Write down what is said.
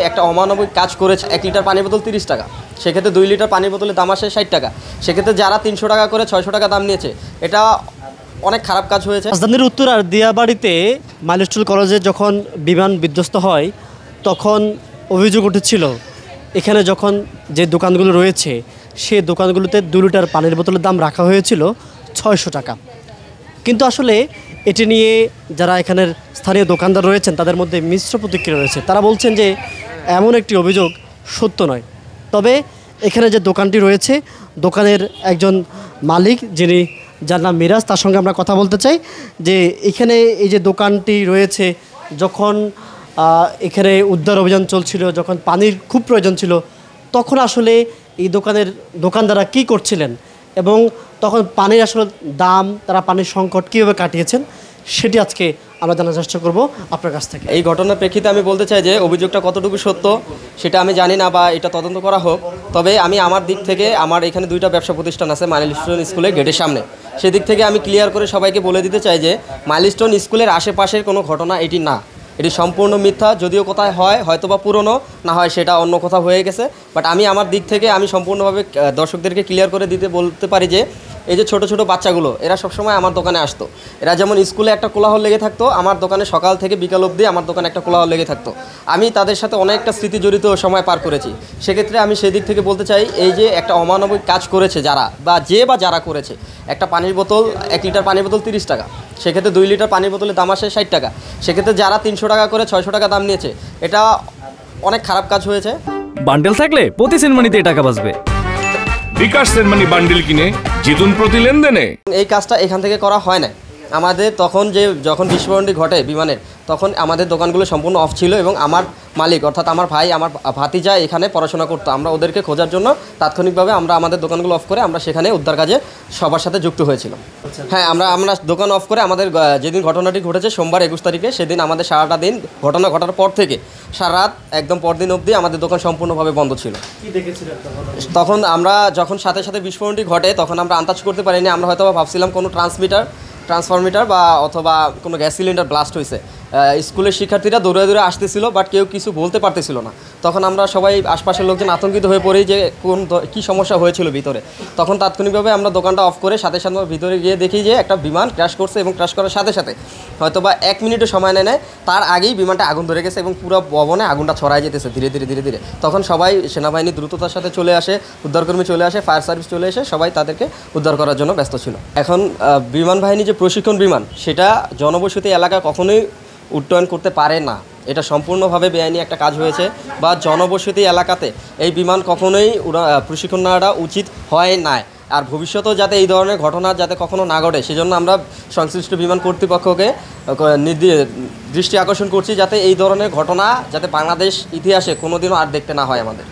একটা অমানবিক কাজ করেছে। 1 লিটার পানির বোতল 30 টাকা, সেক্ষেত্রে 2 লিটার পানির বোতলের দাম আসে 60 টাকা, সেক্ষেত্রে যারা 300 টাকা করে 600 টাকা দাম নিয়েছে, এটা অনেক খারাপ কাজ হয়েছে। রাজধানীর উত্তরার দিয়াবাড়িতে মাইলস্টোন কলেজে যখন বিমান বিধ্বস্ত হয় তখন অভিযোগ উঠেছিল এখানে যখন যে দোকানগুলো রয়েছে সেই দোকানগুলোতে 2 লিটার পানির বোতলের দাম রাখা হয়েছিল 600 টাকা। কিন্তু আসলে এটি নিয়ে যারা এখানের স্থানীয় দোকানদার রয়েছেন তাদের মধ্যে মিশ্র প্রতিক্রিয়া রয়েছে। তারা বলছেন যে এমন একটি অভিযোগ সত্য নয়। তবে এখানে যে দোকানটি রয়েছে দোকানের একজন মালিক যিনি যার নাম মিরাজ, তার সঙ্গে আমরা কথা বলতে চাই যে এখানে এই যে দোকানটি রয়েছে যখন এখানে উদ্ধার অভিযান চলছিল, যখন পানির খুব প্রয়োজন ছিল, তখন আসলে এই দোকানদাররা কী করছিলেন এবং তখন পানির আসলে দাম, তারা পানির সংকট কীভাবে কাটিয়েছেন সেটি আজকে আমরা জানার চেষ্টা করব আপনার কাছ থেকে। এই ঘটনার প্রেক্ষিতে আমি বলতে চাই যে অভিযোগটা কতটুকু সত্য সেটা আমি জানি না, বা এটা তদন্ত করা হোক। তবে আমি আমার দিক থেকে, আমার এখানে 2টা ব্যবসা প্রতিষ্ঠান আছে মাইলস্টোন স্কুলের গেটের সামনে, সেদিক থেকে আমি ক্লিয়ার করে সবাইকে বলে দিতে চাই যে মাইলস্টোন স্কুলের আশেপাশের কোনো ঘটনা এটি না, এটি সম্পূর্ণ মিথ্যা। যদিও কোথায় হয় হয়তো বা পুরনো, না হয় সেটা অন্য কোথাও হয়ে গেছে, বাট আমি আমার দিক থেকে আমি সম্পূর্ণভাবে দর্শকদেরকে ক্লিয়ার করে বলতে পারি যে এই যে ছোট ছোট বাচ্চাগুলো এরা সবসময় আমার দোকানে আসতো। এরা যেমন স্কুলে একটা কোলাহল লেগে থাকতো, আমার দোকানে সকাল থেকে বিকাল অবধি আমার দোকানে একটা কোলাহল লেগে থাকতো। আমি তাদের সাথে অনেকটা স্মৃতি জড়িত সময় পার করেছি। সেক্ষেত্রে আমি সেদিক থেকে বলতে চাই এই যে একটা অমানবিক কাজ করেছে যারা যারা করেছে, একটা পানির বোতল 1 লিটার পানির বোতল 30 টাকা, সেক্ষেত্রে 2 লিটার পানির বোতলের দাম আসে 60 টাকা, সেক্ষেত্রে যারা 300 টাকা করে 600 টাকা দাম নিয়েছে, এটা অনেক খারাপ কাজ হয়েছে। বান্ডেল থাকলে প্রতি সেনমানিতে টাকা বাঁচবে। বিকাশ সেনমানি বান্ডেল কিনে জিতুন প্রতি লেনদেনে। এই কাজটা এখান থেকে করা হয় না। আমাদের যখন বিস্ফোরণটি ঘটে বিমানের, তখন আমাদের দোকানগুলো সম্পূর্ণ অফ ছিল এবং আমার মালিক অর্থাৎ আমার ভাই, আমার ভাতিজা এখানে পড়াশোনা করতো। আমরা ওদেরকে খোঁজার জন্য তাৎক্ষণিকভাবে আমরা আমাদের দোকানগুলো অফ করে আমরা সেখানে উদ্ধার কাজে সবার সাথে যুক্ত হয়েছিলাম। হ্যাঁ, আমরা দোকান অফ করে আমাদের যেদিন ঘটনাটি ঘটেছে সোমবার 21 তারিখে, সেদিন আমাদের সারাটা দিন ঘটনা ঘটার পর থেকে সারা রাত একদম পরদিন অবধি আমাদের দোকান সম্পূর্ণভাবে বন্ধ ছিল। তখন আমরা যখন সাথে সাথে বিস্ফোরণটি ঘটে তখন আমরা আন্দাজ করতে পারিনি। আমরা হয়তো ভাবছিলাম কোনো ট্রান্সফরমিটার বা অথবা কোনো গ্যাস সিলিন্ডার ব্লাস্ট হয়েছে। স্কুলের শিক্ষার্থীরা দৌড়ে দৌড়ে আসতেছিল, বাট কেউ কিছু বলতে পারতেছিল না। তখন আমরা সবাই আশপাশের লোকজন আতঙ্কিত হয়ে পড়ি যে কী সমস্যা হয়েছিল ভিতরে। তখন তাৎক্ষণিকভাবে আমরা দোকানটা অফ করে সাথে সাথে ভিতরে গিয়ে দেখি যে একটা বিমান ক্র্যাশ করছে এবং ক্র্যাশ করার সাথে সাথে হয়তো বা 1 মিনিটও সময় নেয়, তার আগেই বিমানটা আগুন ধরে গেছে এবং পুরো ভবনে আগুনটা ছড়ায় যেতেছে ধীরে ধীরে। তখন সবাই সেনাবাহিনী দ্রুততার সাথে চলে আসে, উদ্ধারকর্মী চলে আসে, ফায়ার সার্ভিস চলে এসে সবাই তাদেরকে উদ্ধার করার জন্য ব্যস্ত ছিল। এখন বিমান বাহিনী যে প্রশিক্ষণ বিমান, সেটা জনবসতি এলাকা কখনোই উড্ডয়ন করতে পারে না। এটা সম্পূর্ণভাবে বেআইনি একটা কাজ হয়েছে, বা জনবসতি এলাকাতে এই বিমান কখনোই প্রশিক্ষণ নেওয়াটা উচিত হয় না। আর ভবিষ্যতেও যাতে এই ধরনের ঘটনা যাতে কখনো না ঘটে সেজন্য আমরা সংশ্লিষ্ট বিমান কর্তৃপক্ষকে দৃষ্টি আকর্ষণ করছি যাতে এই ধরনের ঘটনা যাতে বাংলাদেশ ইতিহাসে কোনোদিনও আর দেখতে না হয় আমাদের।